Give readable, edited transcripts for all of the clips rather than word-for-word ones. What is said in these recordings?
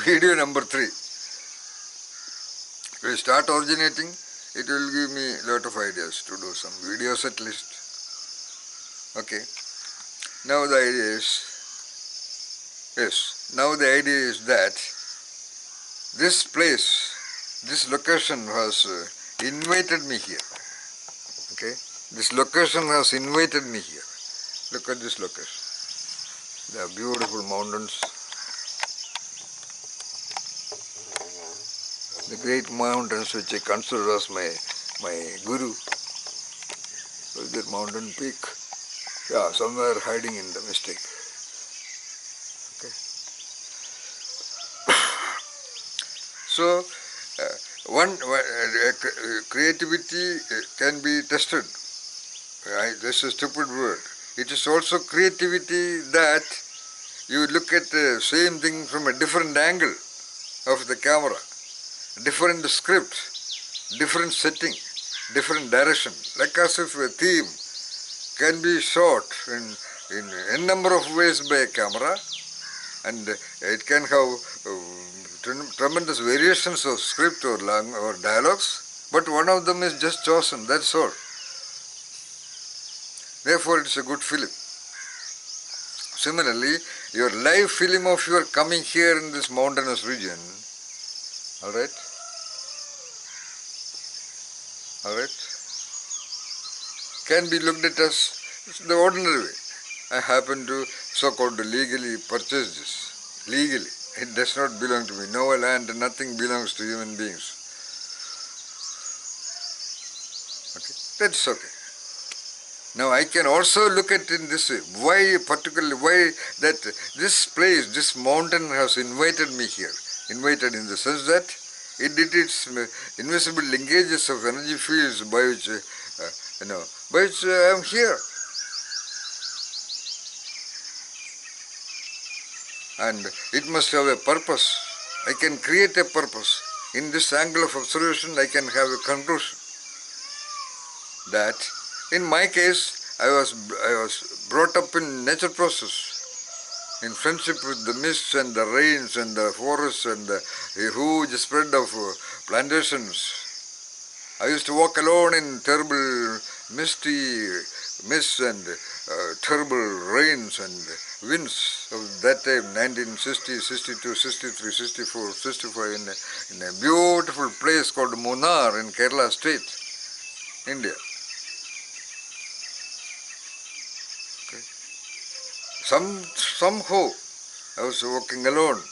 Video number 3. When I start originating, it will give me a lot of ideas to do some videos at least. Okay. Now the idea is, now the idea is that this place, this location has invited me here. Okay. This location has invited me here. Look at this location. The beautiful mountains. The great mountains which I consider as my guru. So that mountain peak, yeah, somewhere hiding in the mystic. Okay. So, creativity can be tested. This is a stupid word. It is also creativity that you look at the same thing from a different angle of the camera, different script, different setting, different direction. Like as if a theme can be shot in a number of ways by a camera, and it can have tremendous variations of script or dialogues, but one of them is just chosen, that's all. Therefore, it's a good film. Similarly, your live film of your coming here in this mountainous region, alright, can be looked at as the ordinary way. I happen to so-called legally purchase this. Legally. It does not belong to me. No land, nothing belongs to human beings. Okay, that's okay. Now I can also look at it in this way. Why that this place, this mountain has invited me here. Invited in the sense that it did its invisible linkages of energy fields by which I am here. And it must have a purpose. I can create a purpose. In this angle of observation, I can have a conclusion. That, in my case, I was brought up in nature process, in friendship with the mists and the rains and the forests and the huge spread of plantations. I used to walk alone in terrible misty mists and terrible rains and winds of that time, 1960, 62, 63, 64, 65, in a beautiful place called Munnar in Kerala state, India. Okay. Somehow I was walking alone.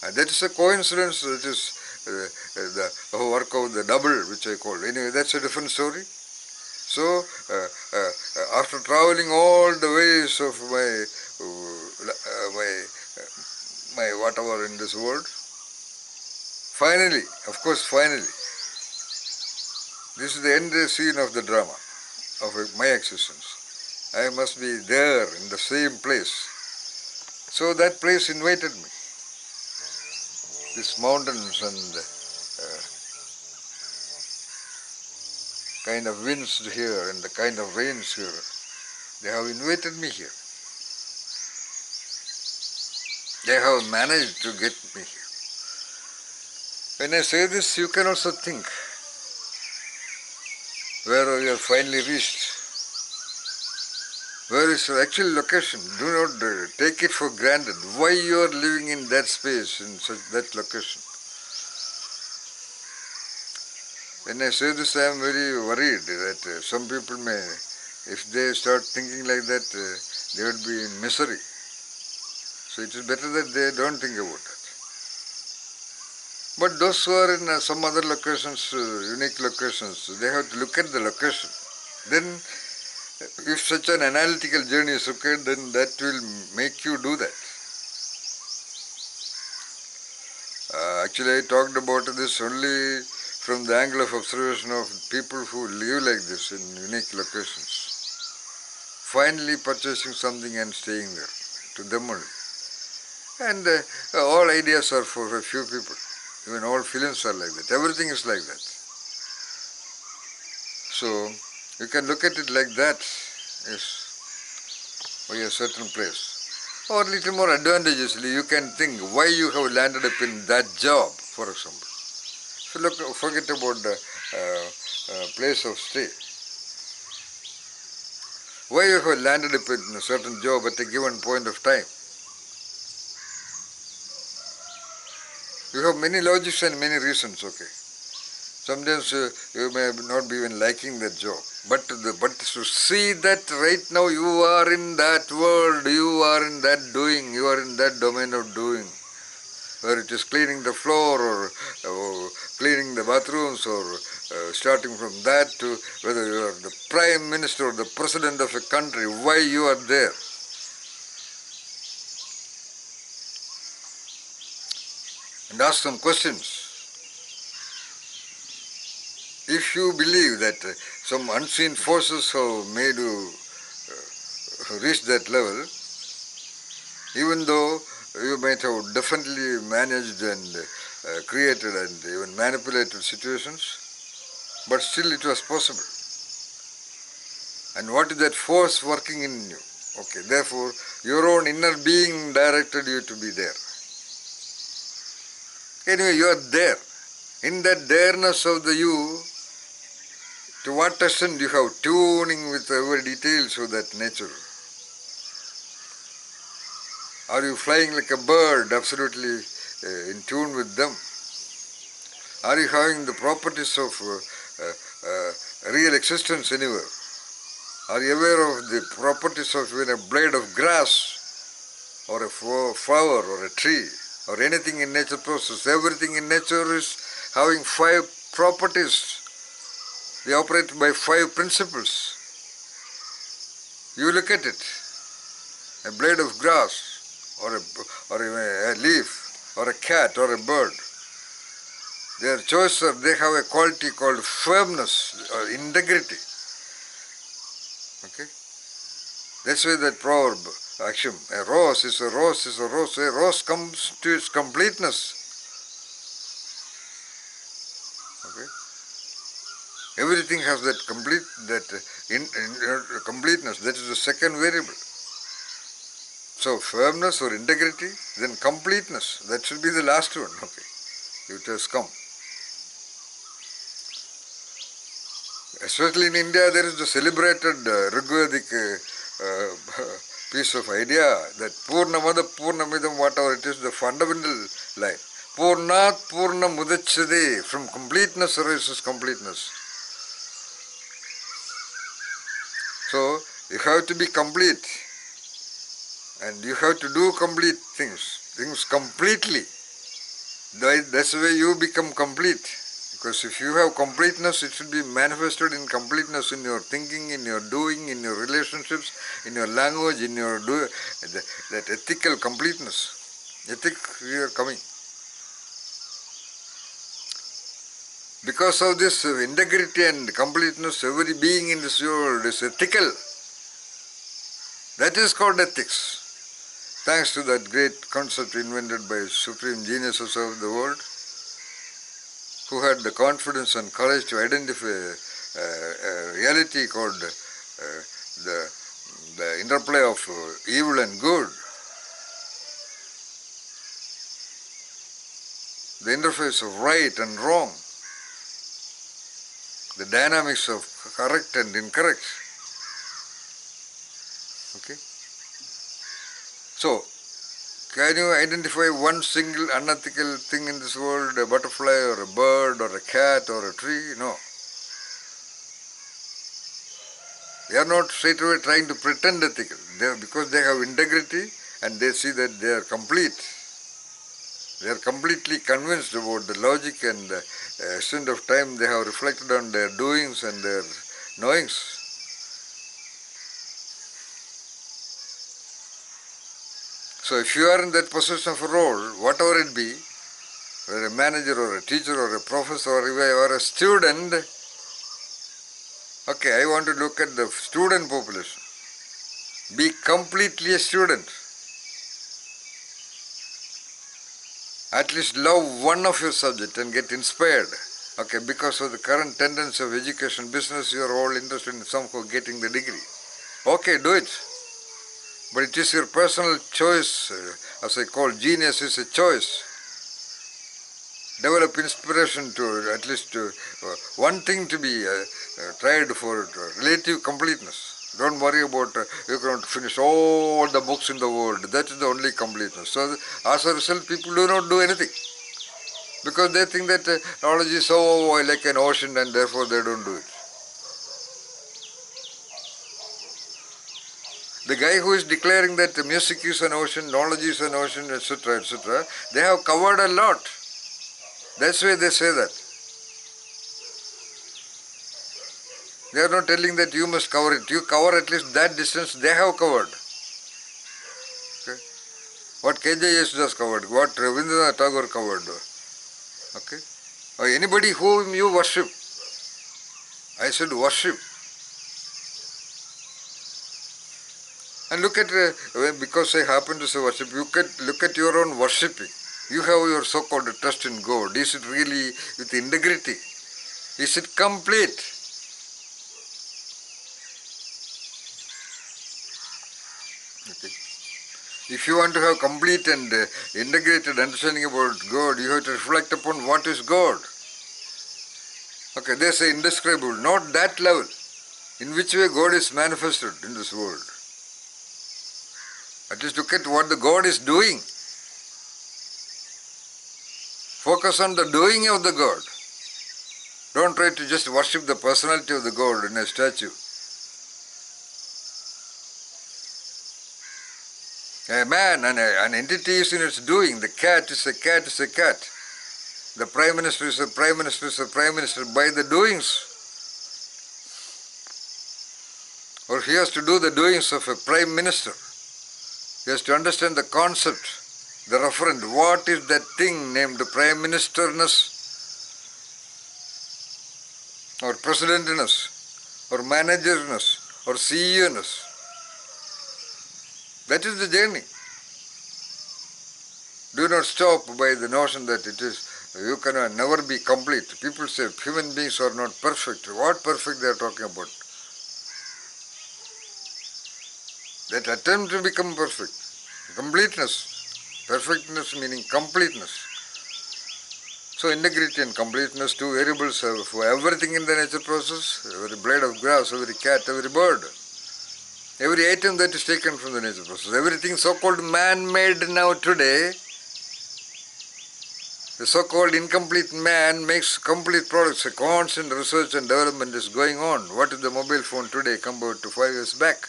And that is a coincidence, that is the work of the double, which I call. Anyway, that's a different story. So, after traveling all the ways of my whatever in this world, finally, this is the end scene of the drama, of my existence. I must be there in the same place. So that place invited me. These mountains and kind of winds here and the kind of rains here, they have invited me here. They have managed to get me here. When I say this, you can also think where you have finally reached. Where is your actual location? Do not take it for granted. Why you are living in that space, in that location? When I say this, I am very worried that some people may, if they start thinking like that, they would be in misery. So it is better that they don't think about that. But those who are in some other locations, unique locations, they have to look at the location. Then, if such an analytical journey is required, then that will make you do that. Actually, I talked about this only from the angle of observation of people who live like this in unique locations. Finally purchasing something and staying there, to them only. And all ideas are for a few people. Even all films are like that. Everything is like that. So, you can look at it like that, yes, by a certain place. Or little more advantageously, you can think why you have landed up in that job, for example. So look, forget about the place of stay. Why you have landed up in a certain job at a given point of time. You have many logics and many reasons, okay. Sometimes you may not be even liking that job. But to see that right now you are in that world, you are in that doing, you are in that domain of doing. Whether it is cleaning the floor or cleaning the bathrooms or starting from that to whether you are the prime minister or the president of a country, why you are there. And ask some questions. If you believe that some unseen forces have made you reach that level, even though you might have definitely managed and created and even manipulated situations, but still it was possible. And what is that force working in you? Okay, therefore, your own inner being directed you to be there. Anyway, you are there. In that dareness of the you, to what extent you have tuning with every details of that nature? Are you flying like a bird, absolutely in tune with them? Are you having the properties of real existence anywhere? Are you aware of the properties of even a blade of grass or a flower or a tree or anything in nature process? Everything in nature is having 5 properties. They operate by 5 principles. You look at it, a blade of grass or a leaf or a cat or a bird. Their choices, they have a quality called firmness or integrity. Okay? That's why that proverb, axiom, a rose is a rose is a rose. A rose comes to its completeness. Okay? Everything has that completeness. That is the second variable. So firmness or integrity, then completeness. That should be the last one. Okay? It has come. Especially in India, there is the celebrated Rigvedic piece of idea that Purnamada Purnamidam, whatever it is, the fundamental line. Purnat Purna Mudachade, from completeness arises completeness. So, you have to be complete. And you have to do complete things completely. That's the way you become complete. Because if you have completeness, it should be manifested in completeness in your thinking, in your doing, in your relationships, in your language, in your that ethical completeness. Ethic, we are coming. Because of this integrity and completeness, every being in this world is ethical. That is called ethics. Thanks to that great concept invented by supreme geniuses of the world, who had the confidence and courage to identify a reality called the interplay of evil and good, the interface of right and wrong, the dynamics of correct and incorrect. Okay? So, can you identify one single unethical thing in this world, a butterfly or a bird or a cat or a tree? No. They are not straight away trying to pretend ethical. Because they have integrity and they see that they are complete. They are completely convinced about the logic and the extent of time they have reflected on their doings and their knowings. So if you are in that position of a role, whatever it be, whether a manager or a teacher or a professor or a student, okay, I want to look at the student population. Be completely a student. At least love one of your subject and get inspired. Okay, because of the current tendency of education, business, you are all interested in somehow getting the degree. Okay, do it. But it is your personal choice, as I call genius is a choice. Develop inspiration to at least one thing to be tried for relative completeness. Don't worry about you cannot finish all the books in the world. That is the only completeness. So as a result, people do not do anything because they think that knowledge is so like an ocean and therefore they don't do it. The guy who is declaring that music is an ocean, knowledge is an ocean, etc., they have covered a lot. That's why they say that. They are not telling that you must cover it. You cover at least that distance they have covered. Okay? What KJS has covered, what Rabindranath Tagore covered. Okay? Or anybody whom you worship. I said worship. And look at, because I happen to say worship, you can look at your own worshipping. You have your so-called trust in God. Is it really with integrity? Is it complete? Okay. If you want to have complete and integrated understanding about God, you have to reflect upon what is God. Okay, they say indescribable, not that level. In which way God is manifested in this world. At least look at what the God is doing. Focus on the doing of the God. Don't try to just worship the personality of the God in a statue. A man and an entity is in its doing. The cat is a cat is a cat. The Prime Minister is a Prime Minister is a Prime Minister by the doings. Or he has to do the doings of a Prime Minister. He has to understand the concept, the referent. What is that thing named Prime Ministerness? Or Presidentness? Or Managerness? Or CEO-ness? That is the journey. Do not stop by the notion that it is, you can never be complete. People say human beings are not perfect. What perfect they are talking about? That attempt to become perfect. Completeness. Perfectness meaning completeness. So integrity and completeness, two variables for everything in the nature process. Every blade of grass, every cat, every bird. Every item that is taken from the nature process. Everything so-called man-made now today. The so-called incomplete man makes complete products. A constant research and development is going on. What is the mobile phone today compared to 5 years back?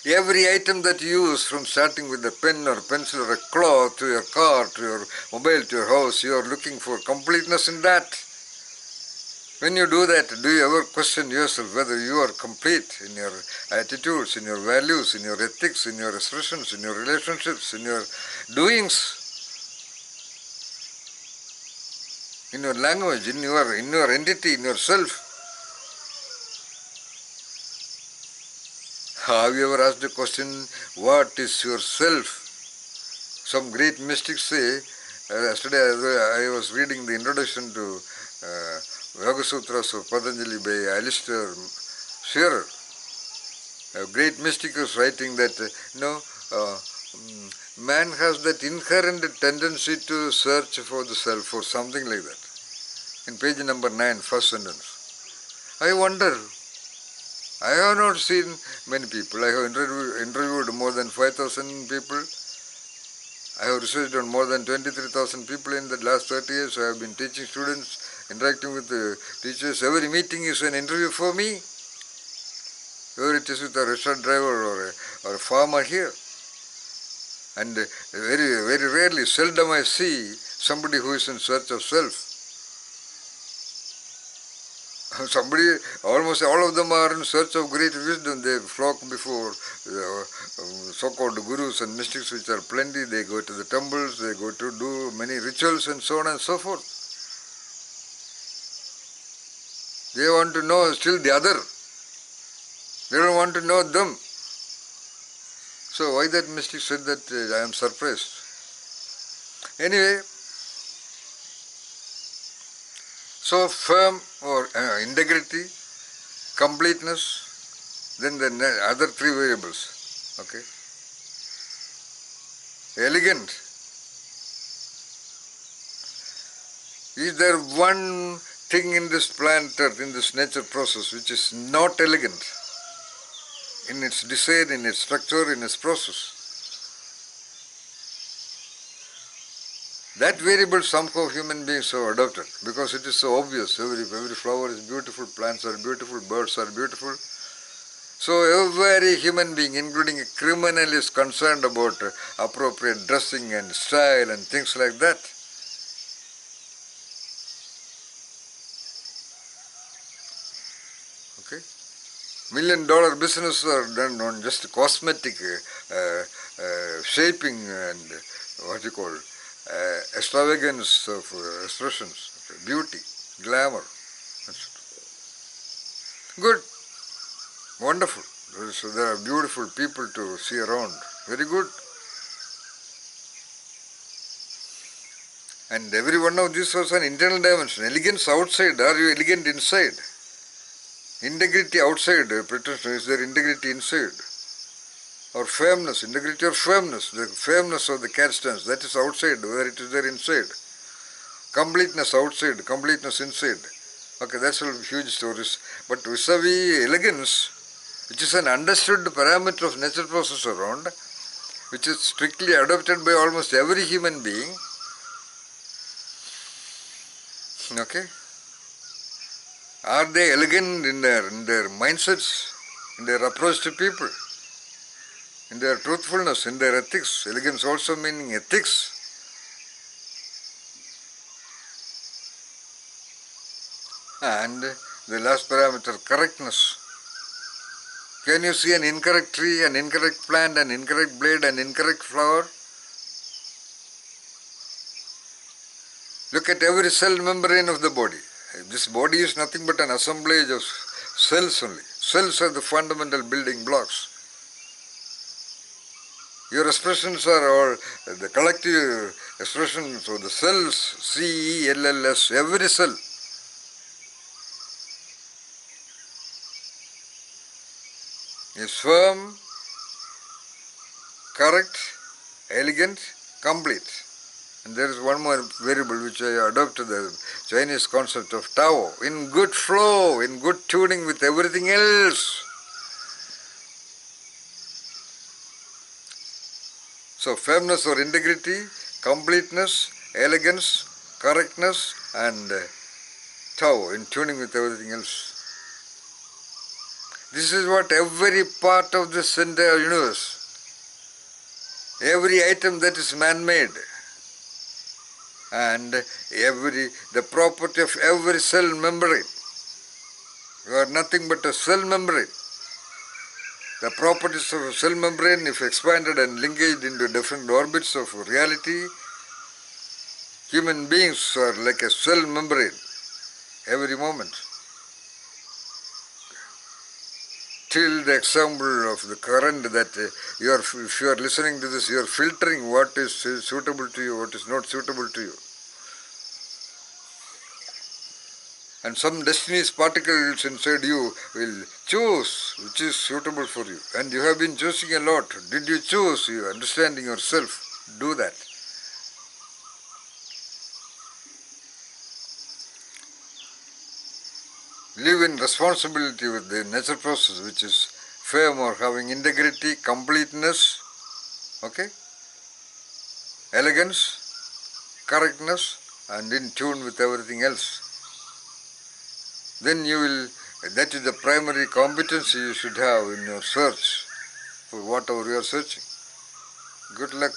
Every item that you use, from starting with a pen or pencil or a cloth to your car, to your mobile, to your house, you are looking for completeness in that. When you do that, do you ever question yourself whether you are complete in your attitudes, in your values, in your ethics, in your expressions, in your relationships, in your doings, in your language, in your entity, in yourself? Have you ever asked the question, what is yourself? Some great mystics say, yesterday I was reading the introduction to Yoga Sutras of Patanjali by Alistair Shearer. A great mystic was writing that, man has that inherent tendency to search for the self or something like that. In page number 9, first sentence. I wonder, I have not seen many people. I have interviewed more than 5,000 people. I have researched on more than 23,000 people in the last 30 years. I have been teaching students, interacting with the teachers. Every meeting is an interview for me. Whether it is with a restaurant driver or a farmer here. And very, very rarely, seldom I see somebody who is in search of self. Somebody, almost all of them are in search of great wisdom. They flock before so-called gurus and mystics, which are plenty. They go to the temples, they go to do many rituals and so on and so forth. They want to know still the other. They don't want to know them. So why that mystic said that, I am surprised. Anyway, so firm or integrity, completeness, then the other three variables. Okay. Elegant. Is there one thing in this planet Earth, in this nature process, which is not elegant in its design, in its structure, in its process? That variable somehow human beings have adopted because it is so obvious. Every flower is beautiful, plants are beautiful, birds are beautiful. So every human being, including a criminal, is concerned about appropriate dressing and style and things like that. Okay? $1 million businesses are done on just cosmetic shaping and what you call extravagance of expressions, beauty, glamour. Good, wonderful. So there are beautiful people to see around. Very good. And every one of these has an internal dimension. Elegance outside. Are you elegant inside? Integrity outside. Pretension. Is there integrity inside? Or firmness. Integrity or firmness. The firmness of the cat stance. That is outside. Where it is there inside. Completeness outside. Completeness inside. Okay, that's all huge stories. But vis-a-vis elegance, which is an understood parameter of nature process around, which is strictly adopted by almost every human being. Okay? Are they elegant in their mindsets, in their approach to people, in their truthfulness, in their ethics? Elegance also meaning ethics. And the last parameter, correctness. Can you see an incorrect tree, an incorrect plant, an incorrect blade, an incorrect flower? Look at every cell membrane of the body. This body is nothing but an assemblage of cells only. Cells are the fundamental building blocks. Your expressions are all the collective expressions of the cells, cells, every cell. Is firm, correct, elegant, complete. And there is one more variable which I adopted, the Chinese concept of Tao, in good flow, in good tuning with everything else. So firmness or integrity, completeness, elegance, correctness, and Tao, in tuning with everything else. This is what every part of this entire universe, every item that is man-made, and the property of every cell membrane. You are nothing but a cell membrane. The properties of a cell membrane, if expanded and linkaged into different orbits of reality, human beings are like a cell membrane every moment. Till the example of the current that if you are listening to this, you are filtering what is suitable to you, what is not suitable to you. And some destiny's particles inside you will choose which is suitable for you. And you have been choosing a lot. Did you choose? You understanding yourself. Do that. Live in responsibility with the nature process, which is firm or having integrity, completeness, okay, elegance, correctness, and in tune with everything else. Then that is the primary competency you should have in your search for whatever you are searching. Good luck.